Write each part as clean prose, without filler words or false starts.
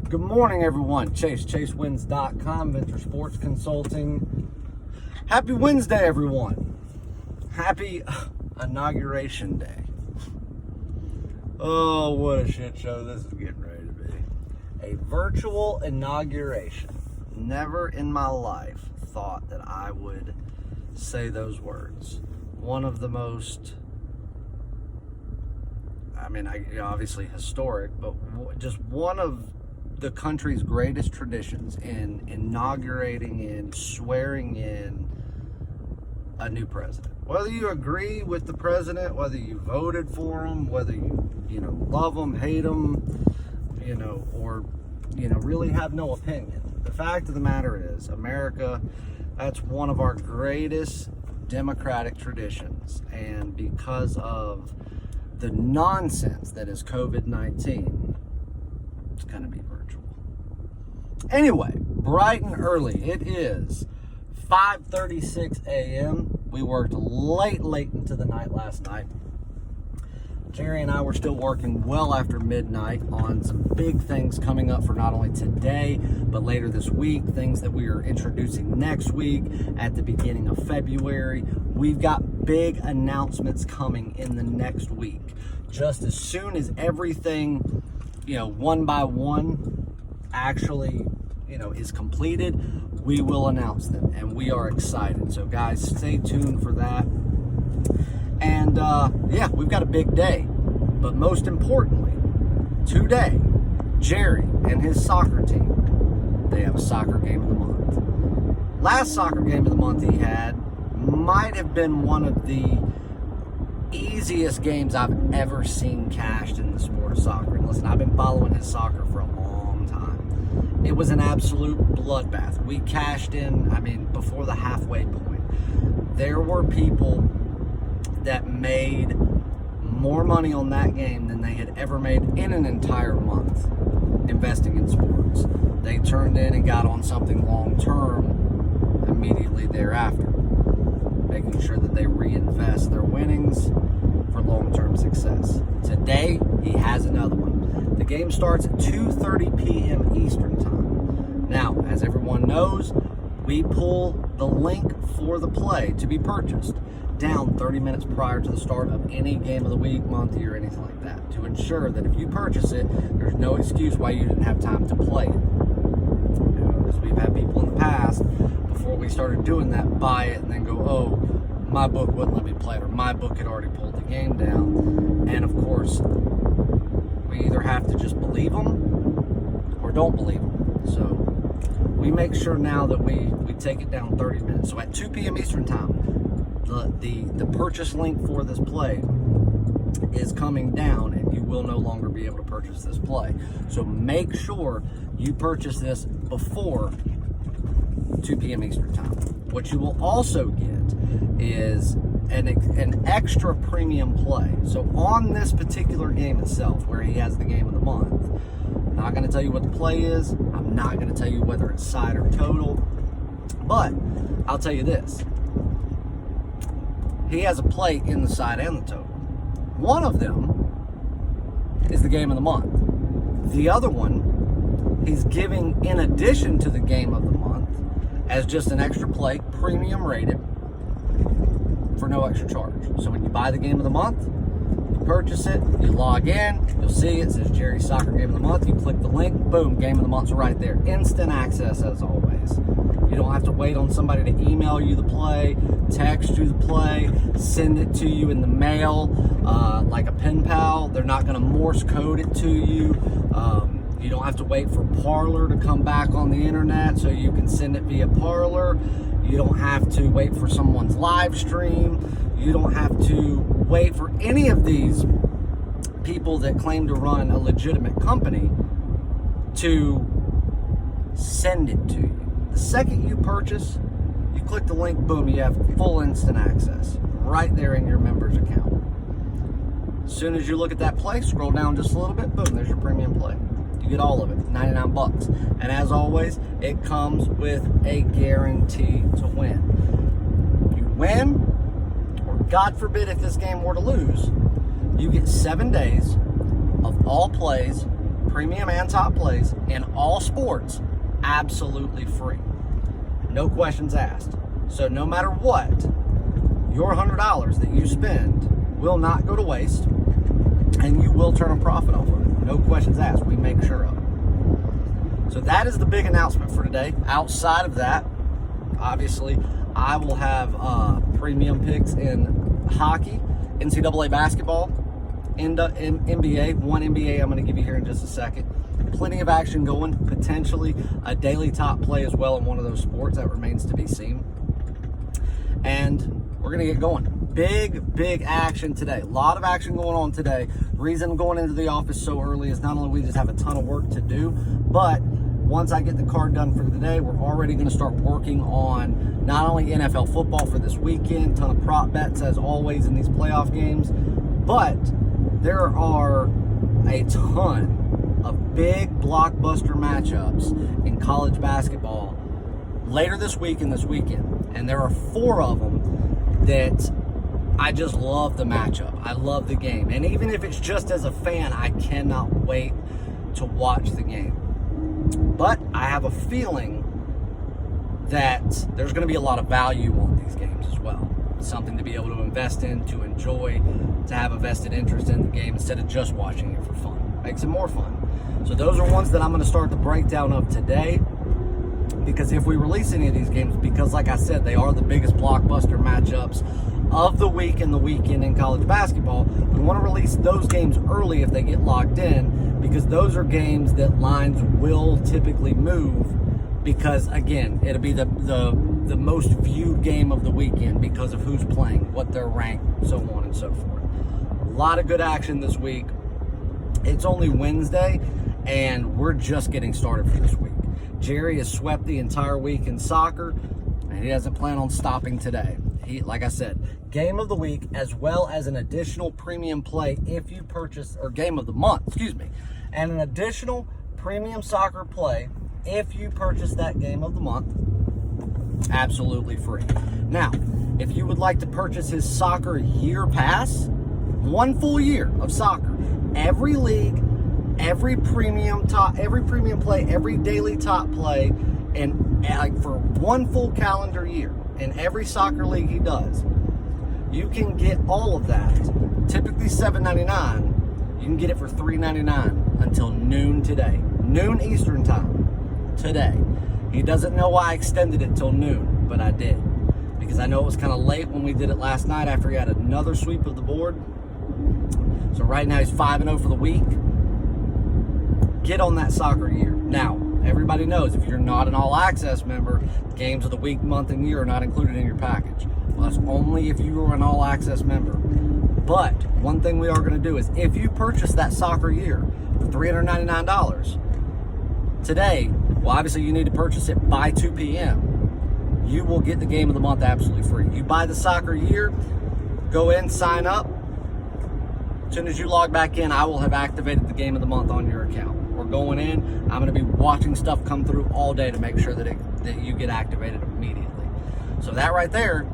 Good morning, everyone. ChaseWins.com, Venture Sports Consulting. Happy Wednesday, everyone. Happy Inauguration Day. Oh, what a shit show this is getting ready to be. A virtual inauguration. Never in my life thought that I would say those words. One of the most, obviously historic, but just one of the country's greatest traditions in inaugurating and swearing in a new president. Whether you agree with the president, whether you voted for him, whether you love him, hate him, or really have no opinion. The fact of the matter is, America, that's one of our greatest democratic traditions, and because of the nonsense that is COVID-19, it's going to be virtual. Anyway, bright and early. It is 5:36 a.m. We worked late into the night last night. Jerry and I were still working well after midnight on some big things coming up for not only today, but later this week, things that we are introducing next week at the beginning of February. We've got big announcements coming in the next week. Just as soon as everything, one by one actually, is completed, we will announce them, and we are excited. So guys, stay tuned for that. And we've got a big day. But most importantly, today, Jerry and his soccer team, they have a soccer game of the month. Last soccer game of the month he had might have been one of the easiest games I've ever seen cashed in the sport of soccer. And listen, I've been following his soccer for a long time. It was an absolute bloodbath. We cashed in, before the halfway point. There were people that made more money on that game than they had ever made in an entire month investing in sports. They turned in and got on something long-term immediately thereafter, making sure that they reinvest their winnings for long-term success. Today, he has another one. The game starts at 2:30 p.m. Eastern Time. Now, as everyone knows, we pull the link for the play to be purchased down 30 minutes prior to the start of any game of the week, month, year, anything like that, to ensure that if you purchase it, there's no excuse why you didn't have time to play it. Because we've had people in the past, before we started doing that, buy it and then go, oh, my book wouldn't let me play it, or my book had already pulled the game down. And of course, we either have to just believe them or don't believe them. So we make sure now that we take it down 30 minutes. So at 2 p.m. Eastern Time, the purchase link for this play is coming down, and you will no longer be able to purchase this play. So make sure you purchase this before 2 p.m. Eastern Time. What you will also get is an extra premium play. So on this particular game itself, where he has the game of the month, I'm not going to tell you what the play is. I'm not going to tell you whether it's side or total. But I'll tell you this. He has a play in the side and the total. One of them is the game of the month. The other one, he's giving in addition to the game of the month as just an extra play, premium rated, for no extra charge. So when you buy the game of the month, you purchase it, you log in, you'll see it says Jerry Soccer Game of the Month. You click the link, boom, game of the month's right there. Instant access as always. You don't have to wait on somebody to email you the play, text you the play, send it to you in the mail, like a pen pal. They're not going to Morse code it to you. You don't have to wait for Parler to come back on the internet so you can send it via Parler. You don't have to wait for someone's live stream. You don't have to wait for any of these people that claim to run a legitimate company to send it to you. The second you purchase, you click the link, boom, you have full instant access right there in your member's account. As soon as you look at that play, scroll down just a little bit, boom, there's your premium play. You get all of it, $99. And as always, it comes with a guarantee to win. You win, or God forbid if this game were to lose, you get 7 days of all plays premium and top plays in all sports, absolutely free. No questions asked. So no matter what, your $100 that you spend will not go to waste, and you will turn a profit off of it. No questions asked. We make sure of it. So that is the big announcement for today. Outside of that, obviously, I will have premium picks in hockey, NCAA basketball, NBA. One NBA I'm going to give you here in just a second. Plenty of action going. Potentially a daily top play as well in one of those sports. That remains to be seen. And we're going to get going. Big action today. A lot of action going on today. The reason I'm going into the office so early is not only we just have a ton of work to do, but once I get the card done for today, we're already going to start working on not only NFL football for this weekend, ton of prop bets as always in these playoff games, but there are a ton of big blockbuster matchups in college basketball later this week and this weekend. And there are 4 of them that I just love the matchup. I love the game. And even if it's just as a fan, I cannot wait to watch the game. But I have a feeling that there's going to be a lot of value on these games as well. Something to be able to invest in, to enjoy, to have a vested interest in the game instead of just watching it for fun. Makes it more fun. So those are ones that I'm going to start the breakdown of today. Because if we release any of these games, because like I said, they are the biggest blockbuster matchups of the week and the weekend in college basketball, we want to release those games early if they get locked in, because those are games that lines will typically move, because again, it'll be the most viewed game of the weekend because of who's playing, what they're ranked, so on and so forth. A lot of good action this week. It's only Wednesday, and we're just getting started for this week. Jerry has swept the entire week in soccer, and he doesn't plan on stopping today. He, like I said, game of the week as well as an additional premium play if you purchase, or game of the month, excuse me, and an additional premium soccer play if you purchase that game of the month, absolutely free. Now, if you would like to purchase his soccer year pass, 1 full year of soccer, every league, every premium play, every daily top play, and like for 1 full calendar year in every soccer league he does, you can get all of that. Typically $7.99. You can get it for $3.99 until noon today, noon Eastern time today. He doesn't know why I extended it till noon, but I did, because I know it was kind of late when we did it last night after he had another sweep of the board. So right now he's 5-0 for the week. Get on that soccer year. Now, everybody knows if you're not an all-access member, games of the week, month, and year are not included in your package. Well, that's only if you are an all-access member. But one thing we are going to do is if you purchase that soccer year for $399 today, well, obviously you need to purchase it by 2 p.m. You will get the game of the month absolutely free. You buy the soccer year, go in, sign up. As soon as you log back in, I will have activated the game of the month on your account. We're going in. I'm going to be watching stuff come through all day to make sure that you get activated immediately. So that right there,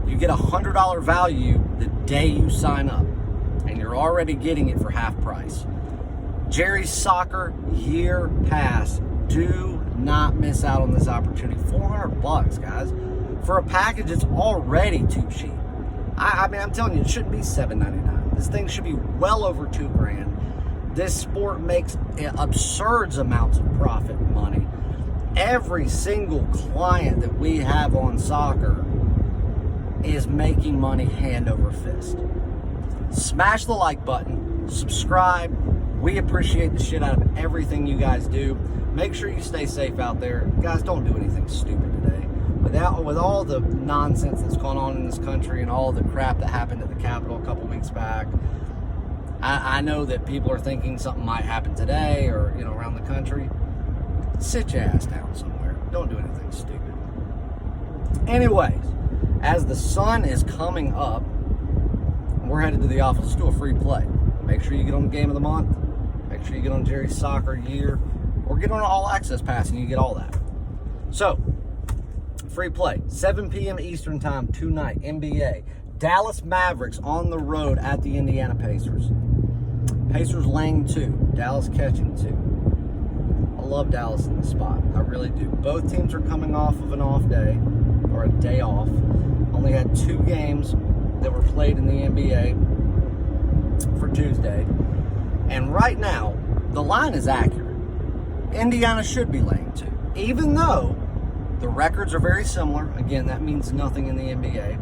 you get a $100 value the day you sign up, and you're already getting it for half price. Jerry's Soccer Year Pass. Do not miss out on this opportunity. $400, guys, for a package that's already too cheap. I mean, I'm telling you, it shouldn't be $7.99. This thing should be well over $2,000. This sport makes absurd amounts of profit money. Every single client that we have on soccer is making money hand over fist. Smash the like button, subscribe. We appreciate the shit out of everything you guys do. Make sure you stay safe out there. Guys, don't do anything stupid today. With all the nonsense that's gone on in this country and all the crap that happened at the Capitol a couple weeks back, I know that people are thinking something might happen today or, around the country. Sit your ass down somewhere. Don't do anything stupid. Anyways, as the sun is coming up, we're headed to the office. Let's do a free play. Make sure you get on the game of the month. Make sure you get on Jerry's Soccer Year, or get on an all-access pass and you get all that. So, free play, 7 p.m. Eastern time tonight, NBA. Dallas Mavericks on the road at the Indiana Pacers. Pacers laying 2. Dallas catching 2. I love Dallas in this spot. I really do. Both teams are coming off of an off day, or a day off. Only had 2 games that were played in the NBA for Tuesday. And right now, the line is accurate. Indiana should be laying 2. Even though the records are very similar. Again, that means nothing in the NBA.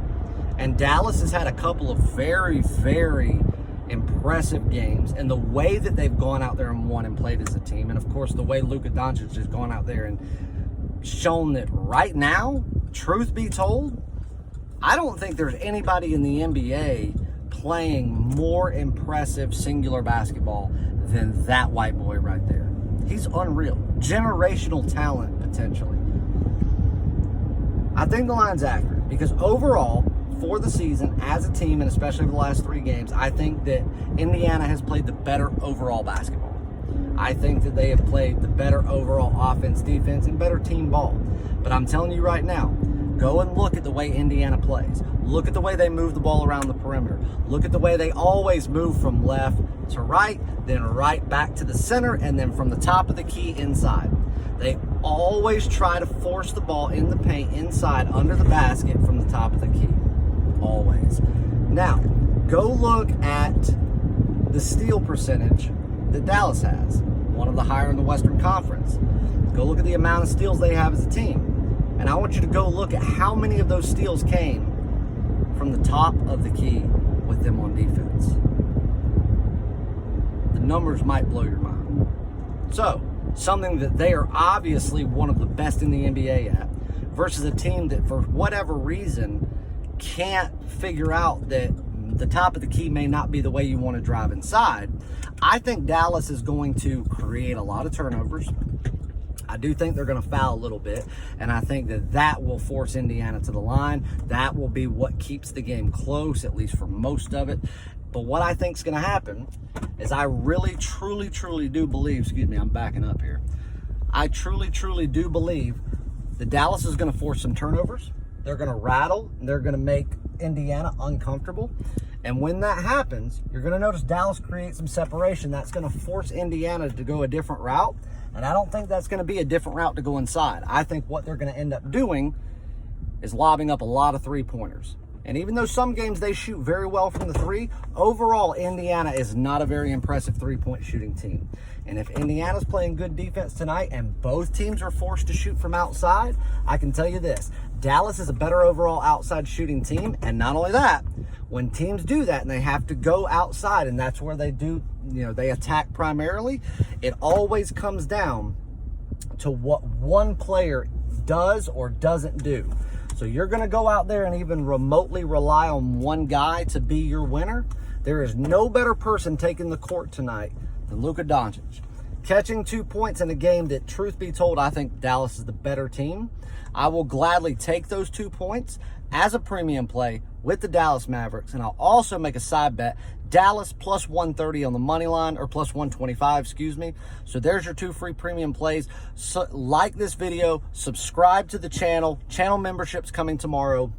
And Dallas has had a couple of very, very impressive games. And the way that they've gone out there and won and played as a team. And, of course, the way Luka Doncic has gone out there and shown that right now, truth be told, I don't think there's anybody in the NBA playing more impressive singular basketball than that white boy right there. He's unreal. Generational talent, potentially. I think the line's accurate because overall, for the season, as a team, and especially the last 3 games, I think that Indiana has played the better overall basketball. I think that they have played the better overall offense, defense, and better team ball. But I'm telling you right now, go and look at the way Indiana plays. Look at the way they move the ball around the perimeter. Look at the way they always move from left to right, then right back to the center, and then from the top of the key inside. They always try to force the ball in the paint inside under the basket from the top of the key. Always. Now, go look at the steal percentage that Dallas has. One of the higher in the Western Conference. Go look at the amount of steals they have as a team. And I want you to go look at how many of those steals came from the top of the key with them on defense. The numbers might blow your mind. So, something that they are obviously one of the best in the NBA at, versus a team that for whatever reason can't figure out that the top of the key may not be the way you want to drive inside. I think Dallas is going to create a lot of turnovers. I do think they're going to foul a little bit, and I think that that will force Indiana to the line. That will be what keeps the game close, at least for most of it. But what I think is going to happen is I really, truly, truly do believe, excuse me, I'm backing up here. I truly, truly do believe that Dallas is going to force some turnovers. They're going to rattle, and they're going to make Indiana uncomfortable. And when that happens, you're going to notice Dallas create some separation. That's going to force Indiana to go a different route. And I don't think that's going to be a different route to go inside. I think what they're going to end up doing is lobbing up a lot of three-pointers. And even though some games they shoot very well from the 3, overall, Indiana is not a very impressive three-point shooting team. And if Indiana's playing good defense tonight and both teams are forced to shoot from outside, I can tell you this, Dallas is a better overall outside shooting team. And not only that, when teams do that and they have to go outside, and that's where they do, they attack primarily, it always comes down to what one player does or doesn't do. So you're going to go out there and even remotely rely on one guy to be your winner. There is no better person taking the court tonight than Luka Doncic. Catching 2 points in a game that, truth be told, I think Dallas is the better team. I will gladly take those 2 points as a premium play with the Dallas Mavericks, and I'll also make a side bet, Dallas plus 130 on the money line, or plus 125, excuse me. So there's your 2 free premium plays. So like this video, subscribe to the channel. Channel membership's coming tomorrow.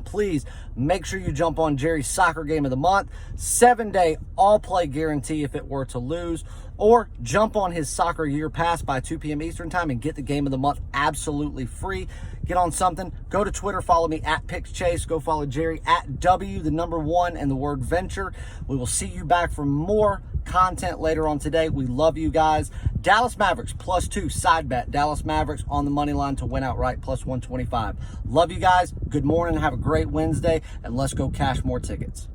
Please make sure you jump on Jerry's soccer game of the month. 7-day all-play guarantee if it were to lose. Or jump on his soccer year pass by 2 p.m. Eastern time and get the game of the month absolutely free. Get on something. Go to Twitter. Follow me at PicksChase. Go follow Jerry at W1 and the word venture. We will see you back for more content later on today. We love you guys. Dallas Mavericks plus 2 side bet. Dallas Mavericks on the money line to win outright plus 125. Love you guys. Good morning. Have a great Wednesday, and let's go cash more tickets.